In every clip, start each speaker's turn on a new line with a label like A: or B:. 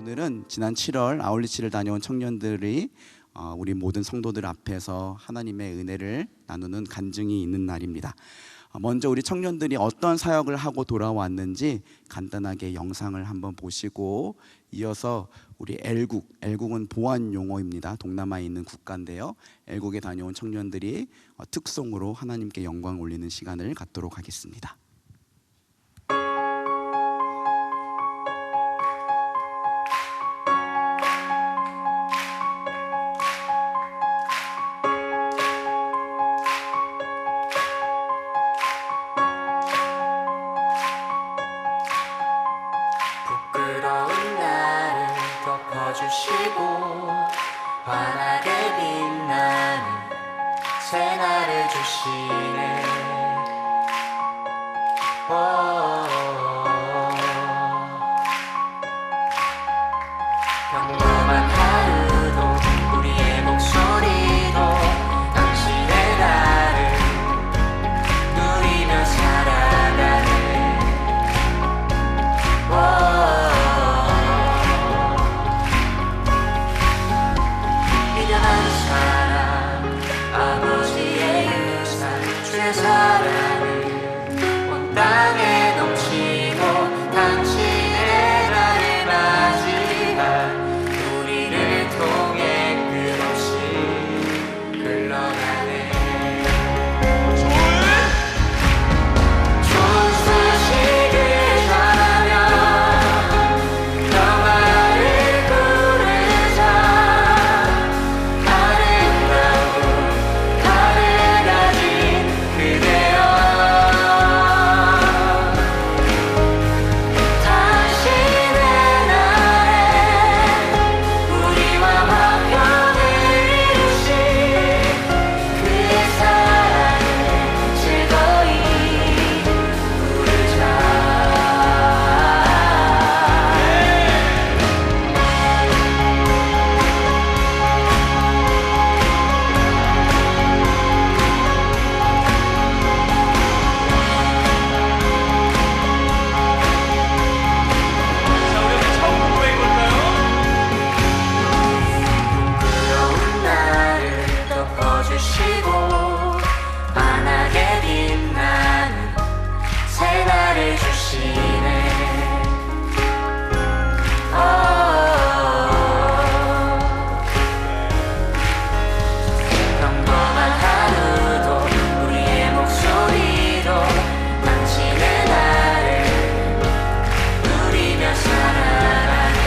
A: 오늘은 지난 7월 아울리치를 다녀온 청년들이 우리 모든 성도들 앞에서 하나님의 은혜를 나누는 간증이 있는 날입니다. 먼저 우리 청년들이 어떤 사역을 하고 돌아왔는지 간단하게 영상을 한번 보시고, 이어서 우리 엘국은 보안 용어입니다. 동남아에 있는 국가인데요. 엘국에 다녀온 청년들이 특송으로 하나님께 영광 올리는 시간을 갖도록 하겠습니다.
B: 부끄러운 나를 덮어주시고 환하게 빛나는 새날을 주시네. 평범한 하루도 우리의 목소리도 당신의 나를 누리며 살아가네. 미련한 사랑 아버지의 유산 주의 사랑을 온 땅에 넘치고 당신의 나를 맞이한 우리를 통해 끝없이 흘러가네. 좋은 소식을 전하며 평화를 부르자. 아름다운 나를 가진 그대여, 당신의 나라에 우리와 화평을 이루신 그의 사랑을 즐거이 부르자. 부끄러운 나를 덮어주시고 환하게 빛나는 새날을 주시네. 평범한 하루도 우리의 목소리도 당신의 나를 누리며 살아가네.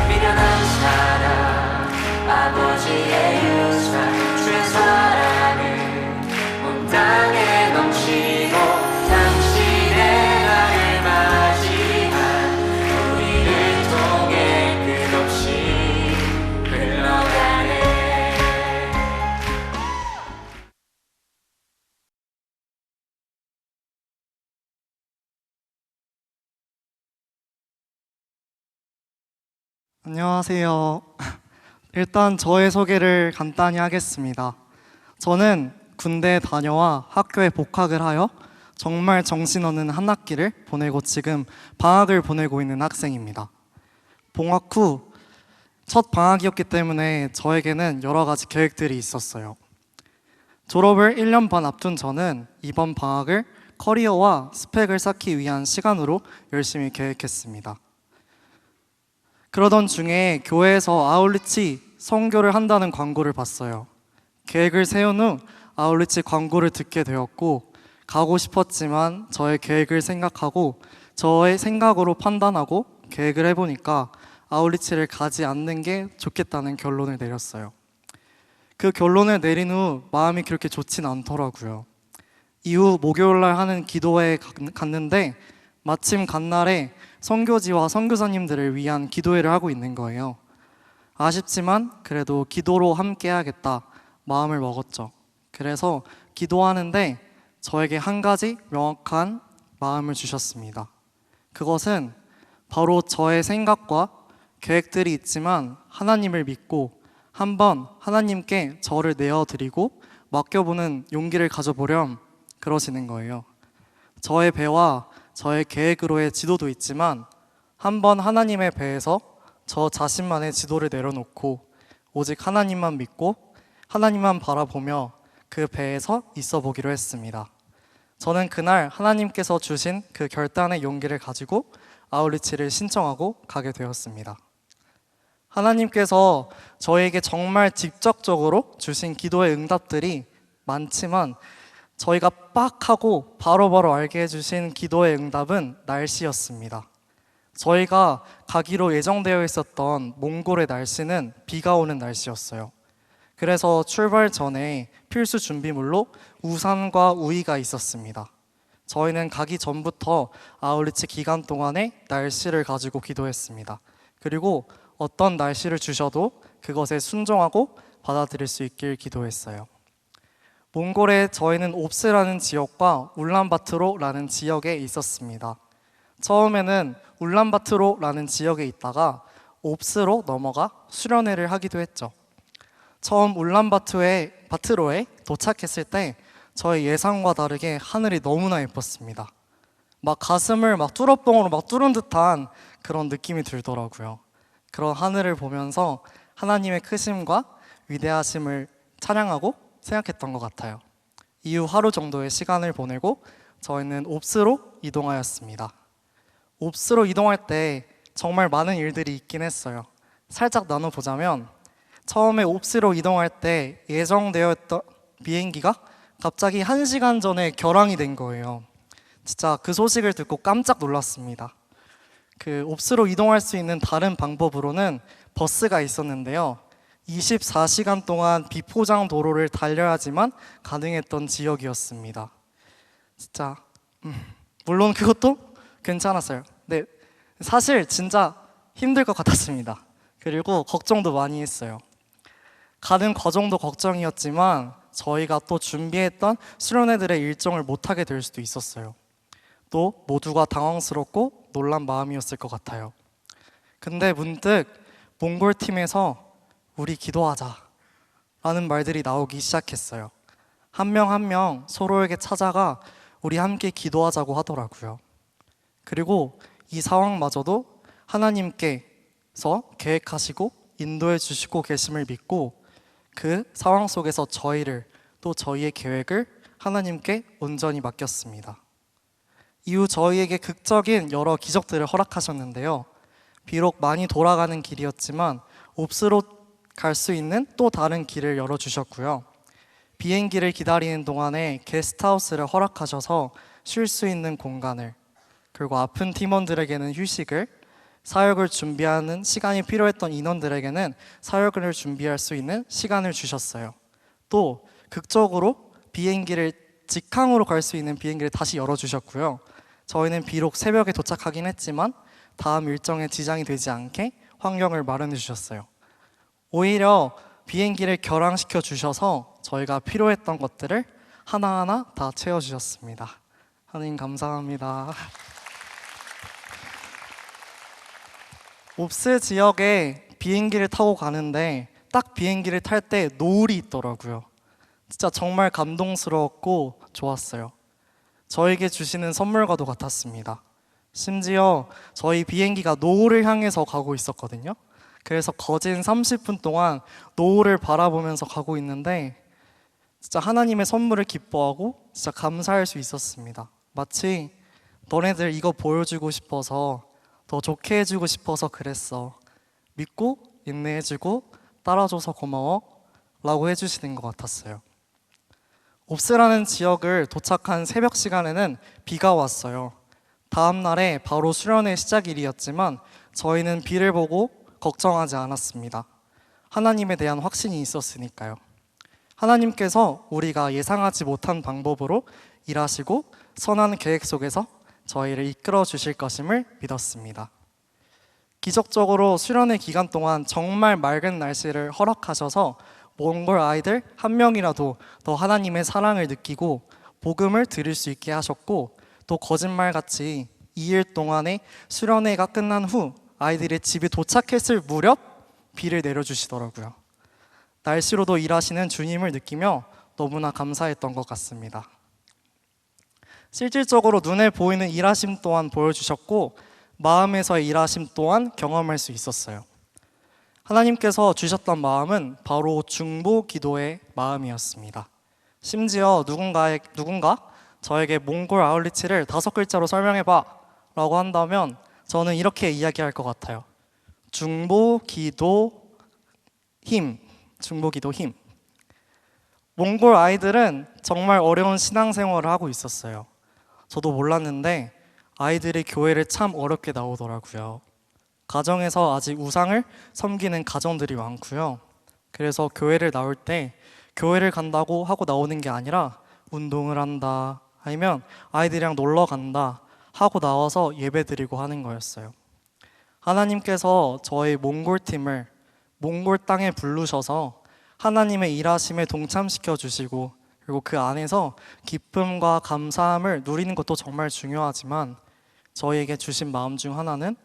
B: 미련한 사랑 아버지의 유산 주의 사랑을 온 땅에 넘치고 당신의 나를 맞이한 우리를 통해 끝없이 흘러가네.
C: 안녕하세요. 일단 저의 소개를 간단히 하겠습니다. 저는 군대에 다녀와 학교에 복학을 하여 정말 정신없는 한 학기를 보내고 지금 방학을 보내고 있는 학생입니다. 봉학 후 첫 방학이었기 때문에 저에게는 여러 가지 계획들이 있었어요. 졸업을 1년 반 앞둔 저는 이번 방학을 커리어와 스펙을 쌓기 위한 시간으로 열심히 계획했습니다. 그러던 중에 교회에서 아울리치 선교를 한다는 광고를 봤어요. 계획을 세운 후 아울리치 광고를 듣게 되었고, 가고 싶었지만 저의 계획을 생각하고 저의 생각으로 판단하고 계획을 해보니까 아울리치를 가지 않는 게 좋겠다는 결론을 내렸어요. 그 결론을 내린 후 마음이 그렇게 좋진 않더라고요. 이후 목요일날 하는 기도회에 갔는데 마침 간 날에 선교지와 선교사님들을 위한 기도회를 하고 있는 거예요. 아쉽지만 그래도 기도로 함께 해야겠다 마음을 먹었죠. 그래서 기도하는데 저에게 한 가지 명확한 마음을 주셨습니다. 그것은 바로 저의 생각과 계획들이 있지만 하나님을 믿고 한번 하나님께 저를 내어드리고 맡겨보는 용기를 가져보렴 그러시는 거예요. 저의 배와 저의 계획으로의 지도도 있지만 한번 하나님의 배에서 저 자신만의 지도를 내려놓고 오직 하나님만 믿고 하나님만 바라보며 그 배에서 있어 보기로 했습니다. 저는 그날 하나님께서 주신 그 결단의 용기를 가지고 아울리치를 신청하고 가게 되었습니다. 하나님께서 저에게 정말 직접적으로 주신 기도의 응답들이 많지만 저희가 빡 하고 바로바로 알게 해주신 기도의 응답은 날씨였습니다. 저희가 가기로 예정되어 있었던 몽골의 날씨는 비가 오는 날씨였어요. 그래서 출발 전에 필수 준비물로 우산과 우의가 있었습니다. 저희는 가기 전부터 아울리치 기간 동안의 날씨를 가지고 기도했습니다. 그리고 어떤 날씨를 주셔도 그것에 순종하고 받아들일 수 있길 기도했어요. 몽골에 저희는 옵스라는 지역과 울란바토르라는 지역에 있었습니다. 처음에는 울란바토르라는 지역에 있다가 옵스로 넘어가 수련회를 하기도 했죠. 처음 울란바토르에 도착했을 때 저의 예상과 다르게 하늘이 너무나 예뻤습니다. 막 가슴을 막 뚫어뻥으로 막 뚫은 듯한 그런 느낌이 들더라고요. 그런 하늘을 보면서 하나님의 크심과 위대하심을 찬양하고 생각했던 것 같아요. 이후 하루 정도의 시간을 보내고 저희는 옵스로 이동하였습니다. 옵스로 이동할 때 정말 많은 일들이 있긴 했어요. 살짝 나눠보자면 처음에 옵스로 이동할 때 예정되어 있던 비행기가 갑자기 1시간 전에 결항이 된 거예요. 진짜 그 소식을 듣고 깜짝 놀랐습니다. 그 옵스로 이동할 수 있는 다른 방법으로는 버스가 있었는데요. 24시간 동안 비포장 도로를 달려야지만 가능했던 지역이었습니다. 진짜 물론 그것도 괜찮았어요. 네, 사실 진짜 힘들 것 같았습니다. 그리고 걱정도 많이 했어요. 가는 과정도 걱정이었지만 저희가 또 준비했던 수련회들의 일정을 못하게 될 수도 있었어요. 또 모두가 당황스럽고 놀란 마음이었을 것 같아요. 근데 문득 몽골 팀에서 우리 기도하자 라는 말들이 나오기 시작했어요. 한 명 한 명 서로에게 찾아가 우리 함께 기도하자고 하더라고요. 그리고 이 상황마저도 하나님께서 계획하시고 인도해 주시고 계심을 믿고 그 상황 속에서 저희를 또 저희의 계획을 하나님께 온전히 맡겼습니다. 이후 저희에게 극적인 여러 기적들을 허락하셨는데요. 비록 많이 돌아가는 길이었지만 옵스로 갈 수 있는 또 다른 길을 열어주셨고요. 비행기를 기다리는 동안에 게스트하우스를 허락하셔서 쉴 수 있는 공간을, 그리고 아픈 팀원들에게는 휴식을, 사역을 준비하는 시간이 필요했던 인원들에게는 사역을 준비할 수 있는 시간을 주셨어요. 또 극적으로 비행기를 직항으로 갈 수 있는 비행기를 다시 열어주셨고요. 저희는 비록 새벽에 도착하긴 했지만 다음 일정에 지장이 되지 않게 환경을 마련해 주셨어요. 오히려 비행기를 결항시켜 주셔서 저희가 필요했던 것들을 하나하나 다 채워주셨습니다. 하나님 감사합니다. 옵스 지역에 비행기를 타고 가는데 딱 비행기를 탈 때 노을이 있더라고요. 진짜 정말 감동스러웠고 좋았어요. 저에게 주시는 선물과도 같았습니다. 심지어 저희 비행기가 노을을 향해서 가고 있었거든요. 그래서 거진 30분 동안 노을을 바라보면서 가고 있는데 진짜 하나님의 선물을 기뻐하고 진짜 감사할 수 있었습니다. 마치 너네들 이거 보여주고 싶어서 더 좋게 해주고 싶어서 그랬어. 믿고 인내해주고 따라줘서 고마워 라고 해주시는 것 같았어요. 옵스라는 지역을 도착한 새벽 시간에는 비가 왔어요. 다음 날에 바로 수련회 시작일이었지만 저희는 비를 보고 걱정하지 않았습니다. 하나님에 대한 확신이 있었으니까요. 하나님께서 우리가 예상하지 못한 방법으로 일하시고 선한 계획 속에서 저희를 이끌어 주실 것임을 믿었습니다. 기적적으로 수련회 기간 동안 정말 맑은 날씨를 허락하셔서 몽골 아이들 한 명이라도 더 하나님의 사랑을 느끼고 복음을 들을 수 있게 하셨고, 또 거짓말같이 2일 동안의 수련회가 끝난 후 아이들이 집에 도착했을 무렵 비를 내려주시더라고요. 날씨로도 일하시는 주님을 느끼며 너무나 감사했던 것 같습니다. 실질적으로 눈에 보이는 일하심 또한 보여주셨고 마음에서의 일하심 또한 경험할 수 있었어요. 하나님께서 주셨던 마음은 바로 중보 기도의 마음이었습니다. 심지어 누군가 저에게 몽골 아울리치를 5글자로 설명해봐 라고 한다면 저는 이렇게 이야기할 것 같아요. 중보 기도 힘. 중보 기도 힘. 몽골 아이들은 정말 어려운 신앙생활을 하고 있었어요. 저도 몰랐는데 아이들이 교회를 참 어렵게 나오더라고요. 가정에서 아직 우상을 섬기는 가정들이 많고요. 그래서 교회를 나올 때 교회를 간다고 하고 나오는 게 아니라 운동을 한다 아니면 아이들이랑 놀러 간다 하고 나와서 예배 드리고 하는 거였어요. 하나님께서 저희 몽골 팀을 몽골 땅에 부르셔서 하나님의 일하심에 동참시켜 주시고 그리고 그 안에서 기쁨과 감사함을 누리는 것도 정말 중요하지만 저희에게 주신 마음 중 하나는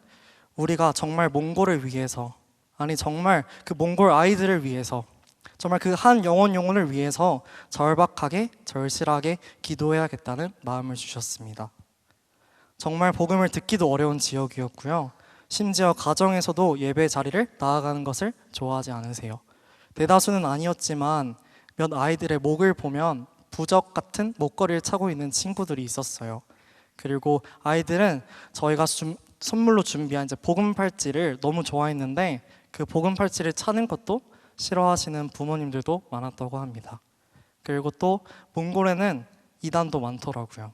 C: 우리가 정말 몽골을 위해서 아니 정말 그 몽골 아이들을 위해서 정말 그 한 영혼을 위해서 절박하게 절실하게 기도해야겠다는 마음을 주셨습니다. 정말 복음을 듣기도 어려운 지역이었고요. 심지어 가정에서도 예배 자리를 나아가는 것을 좋아하지 않으세요. 대다수는 아니었지만 몇 아이들의 목을 보면 부적 같은 목걸이를 차고 있는 친구들이 있었어요. 그리고 아이들은 저희가 선물로 준비한 이제 복음 팔찌를 너무 좋아했는데 그 복음 팔찌를 차는 것도 싫어하시는 부모님들도 많았다고 합니다. 그리고 또 몽골에는 이단도 많더라고요.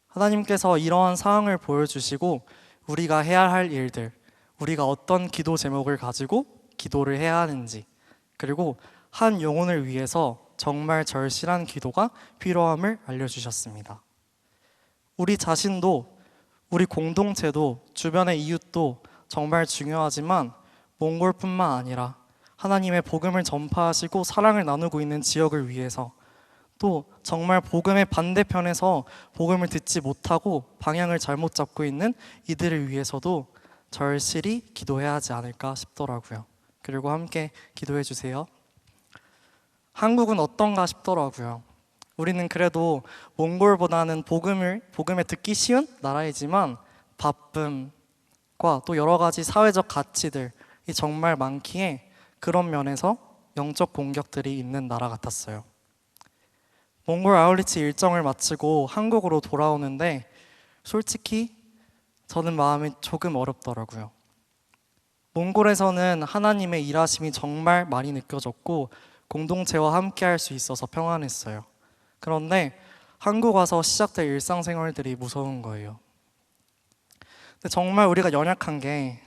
C: 하나님께서 이러한 상황을 보여주시고 우리가 해야 할 일들, 우리가 어떤 기도 제목을 가지고 기도를 해야 하는지, 그리고 한 영혼을 위해서 정말 절실한 기도가 필요함을 알려주셨습니다. 우리 자신도, 우리 공동체도, 주변의 이웃도 정말 중요하지만 몽골뿐만 아니라 하나님의 복음을 전파하시고 사랑을 나누고 있는 지역을 위해서 또 정말 복음의 반대편에서 복음을 듣지 못하고 방향을 잘못 잡고 있는 이들을 위해서도 절실히 기도해야 하지 않을까 싶더라고요. 그리고 함께 기도해 주세요. 한국은 어떤가 싶더라고요. 우리는 그래도 몽골보다는 복음에 듣기 쉬운 나라이지만 바쁨과 또 여러 가지 사회적 가치들이 정말 많기에 그런 면에서 영적 공격들이 있는 나라 같았어요. 몽골 아울리치 일정을 마치고 한국으로 돌아오는데 솔직히 저는 마음이 조금 어렵더라고요. 몽골에서는 하나님의 일하심이 정말 많이 느껴졌고 공동체와 함께 할 수 있어서 평안했어요. 그런데 한국 와서 시작될 일상생활들이 무서운 거예요. 근데 정말 우리가 연약한 게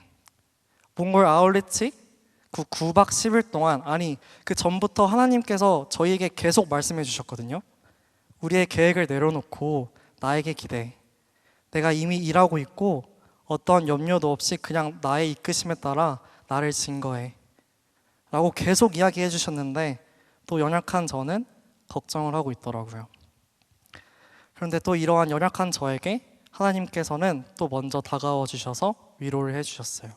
C: 몽골 아울리치 9박 10일 동안 아니 그 전부터 하나님께서 저희에게 계속 말씀해 주셨거든요. 우리의 계획을 내려놓고 나에게 기대. 내가 이미 일하고 있고 어떠한 염려도 없이 그냥 나의 이끄심에 따라 나를 증거해 라고 계속 이야기해 주셨는데 또 연약한 저는 걱정을 하고 있더라고요. 그런데 또 이러한 연약한 저에게 하나님께서는 또 먼저 다가와 주셔서 위로를 해 주셨어요.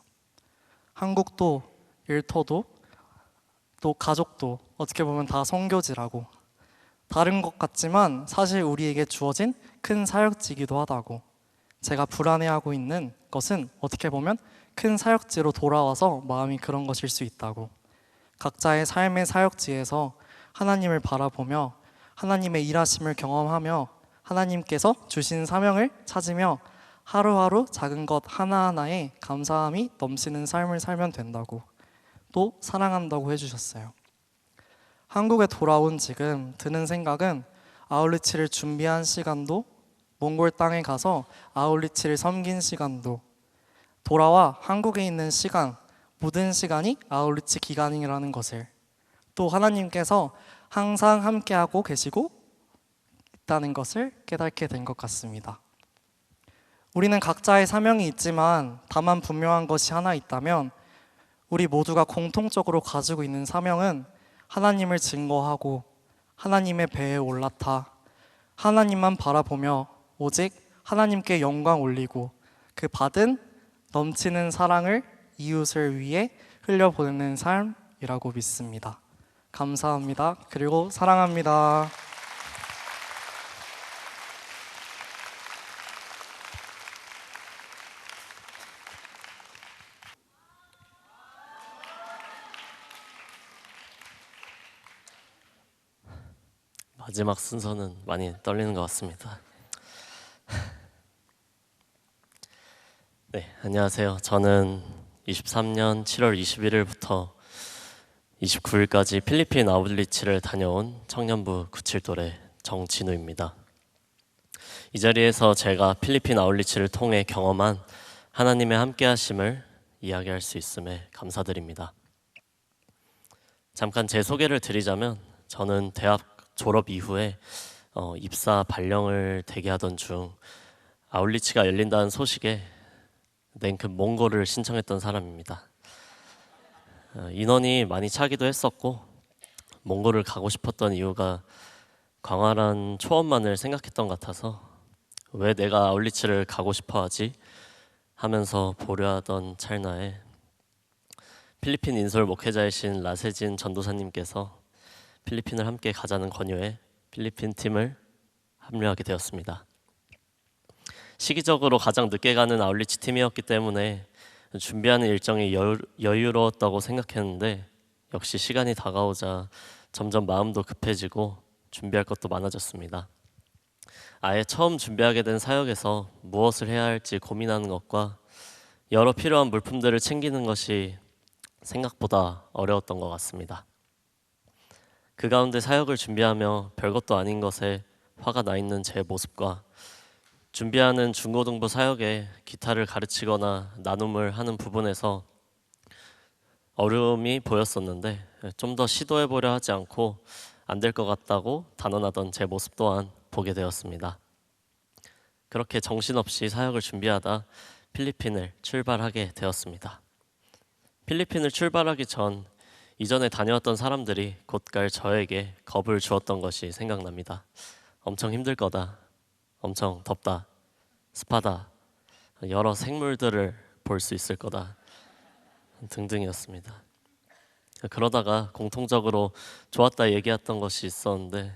C: 한국도 일터도 또 가족도 어떻게 보면 다 선교지라고 다른 것 같지만 사실 우리에게 주어진 큰 사역지이기도 하다고 제가 불안해하고 있는 것은 어떻게 보면 큰 사역지로 돌아와서 마음이 그런 것일 수 있다고 각자의 삶의 사역지에서 하나님을 바라보며 하나님의 일하심을 경험하며 하나님께서 주신 사명을 찾으며 하루하루 작은 것 하나하나에 감사함이 넘치는 삶을 살면 된다고 또 사랑한다고 해주셨어요. 한국에 돌아온 지금 드는 생각은 아울리치를 준비한 시간도 몽골 땅에 가서 아울리치를 섬긴 시간도 돌아와 한국에 있는 시간 모든 시간이 아울리치 기간이라는 것을 또 하나님께서 항상 함께하고 계시고 있다는 것을 깨닫게 된 것 같습니다. 우리는 각자의 사명이 있지만 다만 분명한 것이 하나 있다면 우리 모두가 공통적으로 가지고 있는 사명은 하나님을 증거하고 하나님의 배에 올라타 하나님만 바라보며 오직 하나님께 영광 올리고 그 받은 넘치는 사랑을 이웃을 위해 흘려보내는 삶이라고 믿습니다. 감사합니다. 그리고 사랑합니다.
D: 마지막 순서는 많이 떨리는 것 같습니다. 네, 안녕하세요. 저는 23년 7월 21일부터 29일까지 필리핀 아울리치를 다녀온 청년부 97돌의 정진우입니다. 이 자리에서 제가 필리핀 아울리치를 통해 경험한 하나님의 함께하심을 이야기할 수 있음에 감사드립니다. 잠깐 제 소개를 드리자면 저는 대학 졸업 이후에 입사 발령을 대기하던 중 아울리치가 열린다는 소식에 냉큼 몽골을 신청했던 사람입니다. 인원이 많이 차기도 했었고 몽골을 가고 싶었던 이유가 광활한 초원만을 생각했던 것 같아서 왜 내가 아울리치를 가고 싶어 하지? 하면서 보려하던 찰나에 필리핀 인솔 목회자이신 라세진 전도사님께서 필리핀을 함께 가자는 권유에 필리핀 팀을 합류하게 되었습니다. 시기적으로 가장 늦게 가는 아울리치 팀이었기 때문에 준비하는 일정이 여유로웠다고 생각했는데 역시 시간이 다가오자 점점 마음도 급해지고 준비할 것도 많아졌습니다. 아예 처음 준비하게 된 사역에서 무엇을 해야 할지 고민하는 것과 여러 필요한 물품들을 챙기는 것이 생각보다 어려웠던 것 같습니다. 그 가운데 사역을 준비하며 별것도 아닌 것에 화가 나 있는 제 모습과 준비하는 중고등부 사역에 기타를 가르치거나 나눔을 하는 부분에서 어려움이 보였었는데 좀 더 시도해보려 하지 않고 안 될 것 같다고 단언하던 제 모습 또한 보게 되었습니다. 그렇게 정신없이 사역을 준비하다 필리핀을 출발하게 되었습니다. 필리핀을 출발하기 전 이전에 다녀왔던 사람들이 곧 갈 저에게 겁을 주었던 것이 생각납니다. 엄청 힘들 거다. 엄청 덥다. 습하다. 여러 생물들을 볼 수 있을 거다. 등등이었습니다. 그러다가 공통적으로 좋았다 얘기했던 것이 있었는데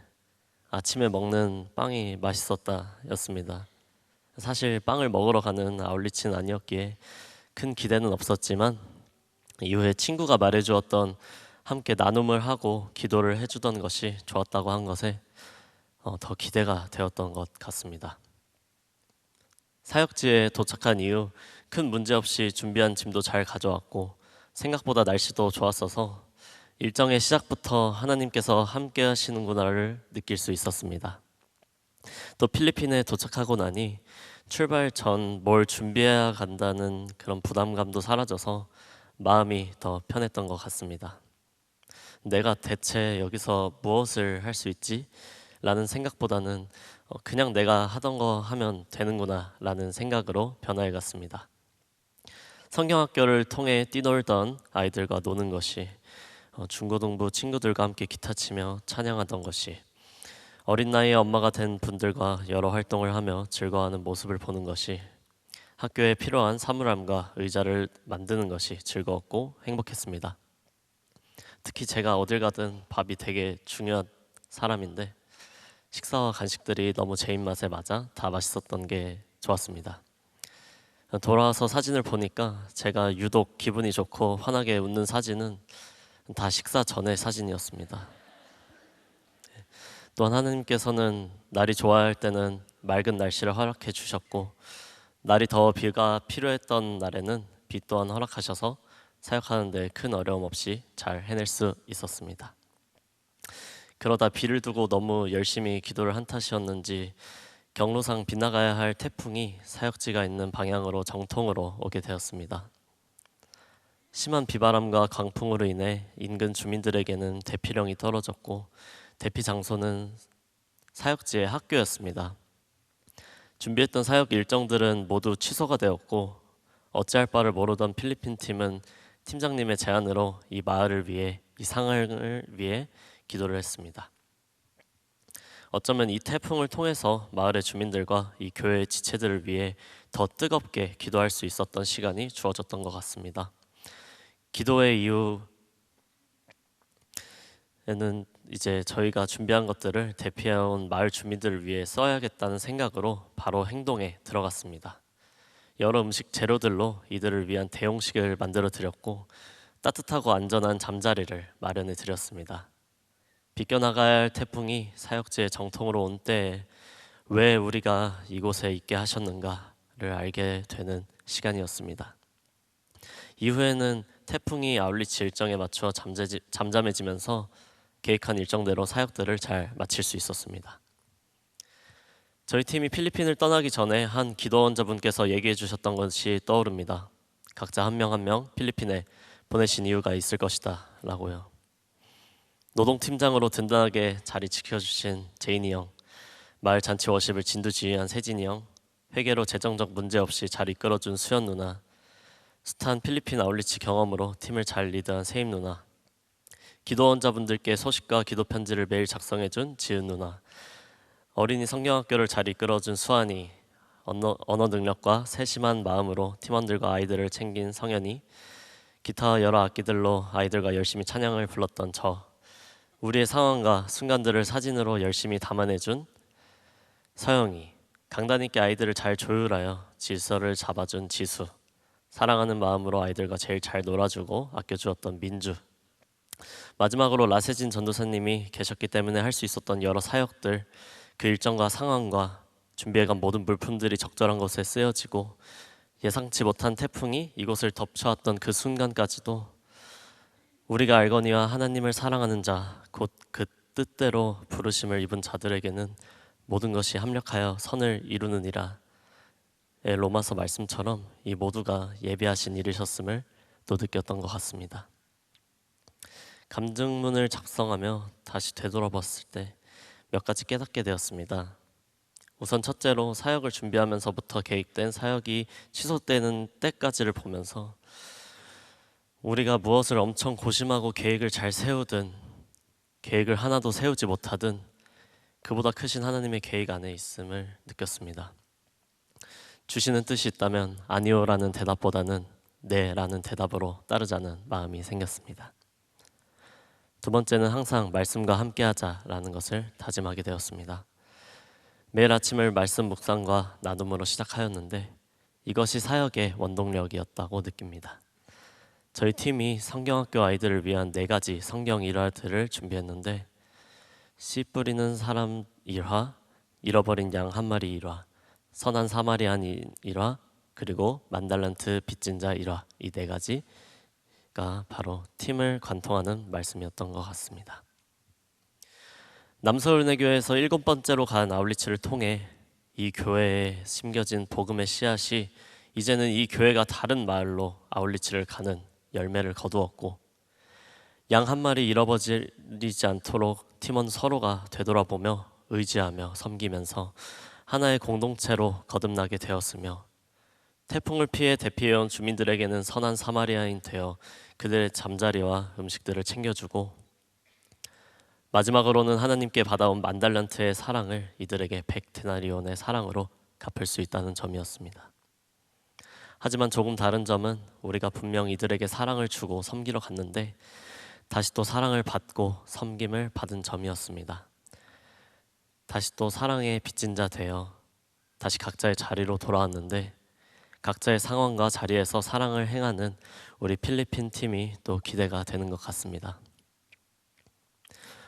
D: 아침에 먹는 빵이 맛있었다 였습니다. 사실 빵을 먹으러 가는 아울리치는 아니었기에 큰 기대는 없었지만 이후에 친구가 말해주었던 함께 나눔을 하고 기도를 해주던 것이 좋았다고 한 것에 더 기대가 되었던 것 같습니다. 사역지에 도착한 이후 큰 문제 없이 준비한 짐도 잘 가져왔고 생각보다 날씨도 좋았어서 일정의 시작부터 하나님께서 함께 하시는구나를 느낄 수 있었습니다. 또 필리핀에 도착하고 나니 출발 전 뭘 준비해야 간다는 그런 부담감도 사라져서 마음이 더 편했던 것 같습니다. 내가 대체 여기서 무엇을 할 수 있지? 라는 생각보다는 그냥 내가 하던 거 하면 되는구나 라는 생각으로 변화해 갔습니다. 성경학교를 통해 뛰놀던 아이들과 노는 것이, 중고등부 친구들과 함께 기타 치며 찬양하던 것이, 어린 나이에 엄마가 된 분들과 여러 활동을 하며 즐거워하는 모습을 보는 것이, 학교에 필요한 사물함과 의자를 만드는 것이 즐거웠고 행복했습니다. 특히 제가 어딜 가든 밥이 되게 중요한 사람인데 식사와 간식들이 너무 제 입맛에 맞아 다 맛있었던 게 좋았습니다. 돌아와서 사진을 보니까 제가 유독 기분이 좋고 환하게 웃는 사진은 다 식사 전의 사진이었습니다. 또한 하나님께서는 날이 좋아할 때는 맑은 날씨를 허락해 주셨고 날이 더 비가 필요했던 날에는 비 또한 허락하셔서 사역하는 데 큰 어려움 없이 잘 해낼 수 있었습니다. 그러다 비를 두고 너무 열심히 기도를 한 탓이었는지 경로상 빗나가야 할 태풍이 사역지가 있는 방향으로 정통으로 오게 되었습니다. 심한 비바람과 강풍으로 인해 인근 주민들에게는 대피령이 떨어졌고 대피 장소는 사역지의 학교였습니다. 준비했던 사역 일정들은 모두 취소가 되었고 어찌할 바를 모르던 필리핀 팀은 팀장님의 제안으로 이 마을을 위해, 이 상황을 위해 기도를 했습니다. 어쩌면 이 태풍을 통해서 마을의 주민들과 이 교회의 지체들을 위해 더 뜨겁게 기도할 수 있었던 시간이 주어졌던 것 같습니다. 기도의 이유에는 이제 저희가 준비한 것들을 대피해온 마을 주민들을 위해 써야겠다는 생각으로 바로 행동에 들어갔습니다. 여러 음식 재료들로 이들을 위한 대용식을 만들어 드렸고 따뜻하고 안전한 잠자리를 마련해 드렸습니다. 비껴나가야 할 태풍이 사역지의 정통으로 온 때에 왜 우리가 이곳에 있게 하셨는가를 알게 되는 시간이었습니다. 이후에는 태풍이 아울리치 일정에 맞춰 잠잠해지면서 계획한 일정대로 사역들을 잘 마칠 수 있었습니다. 저희 팀이 필리핀을 떠나기 전에 한 기도원자분께서 얘기해 주셨던 것이 떠오릅니다. 각자 한 명 한 명 필리핀에 보내신 이유가 있을 것이다 라고요. 노동팀장으로 든든하게 자리 지켜주신 제인이 형, 마을 잔치 워십을 진두지휘한 세진이 형, 회계로 재정적 문제 없이 잘 이끌어준 수연 누나, 숱한 필리핀 아울리치 경험으로 팀을 잘 리드한 세임 누나, 기도원자분들께 소식과 기도 편지를 매일 작성해준 지은 누나, 어린이 성경학교를 잘 이끌어준 수환이, 언어 능력과 세심한 마음으로 팀원들과 아이들을 챙긴 성현이, 기타와 여러 악기들로 아이들과 열심히 찬양을 불렀던 저, 우리의 상황과 순간들을 사진으로 열심히 담아내준 서영이, 강단 있게 아이들을 잘 조율하여 질서를 잡아준 지수, 사랑하는 마음으로 아이들과 제일 잘 놀아주고 아껴주었던 민주, 마지막으로 라세진 전도사님이 계셨기 때문에 할 수 있었던 여러 사역들, 그 일정과 상황과 준비해간 모든 물품들이 적절한 곳에 쓰여지고 예상치 못한 태풍이 이곳을 덮쳐왔던 그 순간까지도 우리가 알거니와 하나님을 사랑하는 자, 곧 그 뜻대로 부르심을 입은 자들에게는 모든 것이 합력하여 선을 이루느니라. 로마서 말씀처럼 이 모두가 예비하신 일이셨음을 또 느꼈던 것 같습니다. 감증문을 작성하며 다시 되돌아봤을 때 몇 가지 깨닫게 되었습니다. 우선 첫째로 사역을 준비하면서부터 계획된 사역이 취소되는 때까지를 보면서 우리가 무엇을 엄청 고심하고 계획을 잘 세우든 계획을 하나도 세우지 못하든 그보다 크신 하나님의 계획 안에 있음을 느꼈습니다. 주시는 뜻이 있다면 아니요라는 대답보다는 네라는 대답으로 따르자는 마음이 생겼습니다. 두 번째는 항상 말씀과 함께하자라는 것을 다짐하게 되었습니다. 매일 아침을 말씀 묵상과 나눔으로 시작하였는데 이것이 사역의 원동력이었다고 느낍니다. 저희 팀이 성경학교 아이들을 위한 4가지 성경 일화들을 준비했는데 씨 뿌리는 사람 일화, 잃어버린 양 한 마리 일화, 선한 사마리아인 일화, 그리고 만달란트 빚진 자 일화, 이 4가지가 바로 팀을 관통하는 말씀이었던 것 같습니다. 남서울내교에서 7번째로 간 아울리치를 통해 이 교회에 심겨진 복음의 씨앗이 이제는 이 교회가 다른 마을로 아울리치를 가는 열매를 거두었고 양 한 마리 잃어버리지 않도록 팀원 서로가 되돌아보며 의지하며 섬기면서 하나의 공동체로 거듭나게 되었으며 태풍을 피해 대피해온 주민들에게는 선한 사마리아인 되어 그들의 잠자리와 음식들을 챙겨주고 마지막으로는 하나님께 받아온 만달란트의 사랑을 이들에게 100데나리온의 사랑으로 갚을 수 있다는 점이었습니다. 하지만 조금 다른 점은 우리가 분명 이들에게 사랑을 주고 섬기러 갔는데 다시 또 사랑을 받고 섬김을 받은 점이었습니다. 다시 또 사랑의 빚진 자 되어 다시 각자의 자리로 돌아왔는데 각자의 상황과 자리에서 사랑을 행하는 우리 필리핀 팀이 또 기대가 되는 것 같습니다.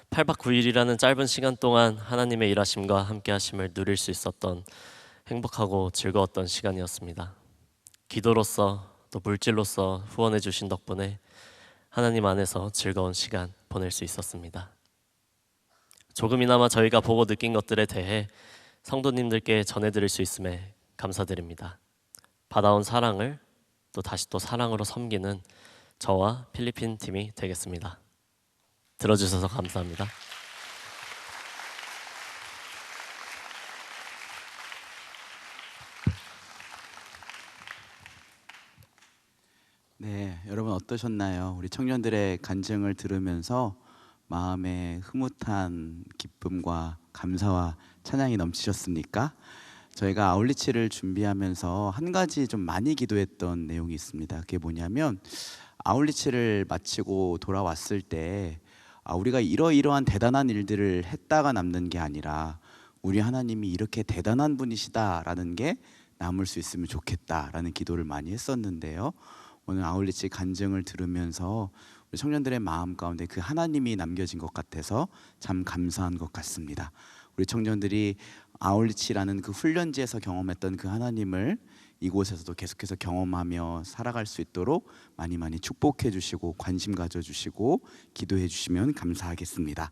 D: 8박 9일이라는 짧은 시간 동안 하나님의 일하심과 함께 하심을 누릴 수 있었던 행복하고 즐거웠던 시간이었습니다. 기도로서 또 물질로서 후원해 주신 덕분에 하나님 안에서 즐거운 시간 보낼 수 있었습니다. 조금이나마 저희가 보고 느낀 것들에 대해 성도님들께 전해드릴 수 있음에 감사드립니다. 받아온 사랑을 또 다시 또 사랑으로 섬기는 저와 필리핀 팀이 되겠습니다. 들어주셔서 감사합니다.
A: 네, 여러분 어떠셨나요? 우리 청년들의 간증을 들으면서 마음에 흐뭇한 기쁨과 감사와 찬양이 넘치셨습니까? 저희가 아울리치를 준비하면서 한 가지 좀 많이 기도했던 내용이 있습니다. 그게 뭐냐면 아울리치를 마치고 돌아왔을 때 우리가 이러이러한 대단한 일들을 했다가 남는 게 아니라 우리 하나님이 이렇게 대단한 분이시다라는 게 남을 수 있으면 좋겠다라는 기도를 많이 했었는데요. 오늘 아울리치 간증을 들으면서 우리 청년들의 마음 가운데 그 하나님이 남겨진 것 같아서 참 감사한 것 같습니다. 우리 청년들이 아울리치라는 그 훈련지에서 경험했던 그 하나님을 이곳에서도 계속해서 경험하며 살아갈 수 있도록 많이 많이 축복해 주시고 관심 가져 주시고 기도해 주시면 감사하겠습니다.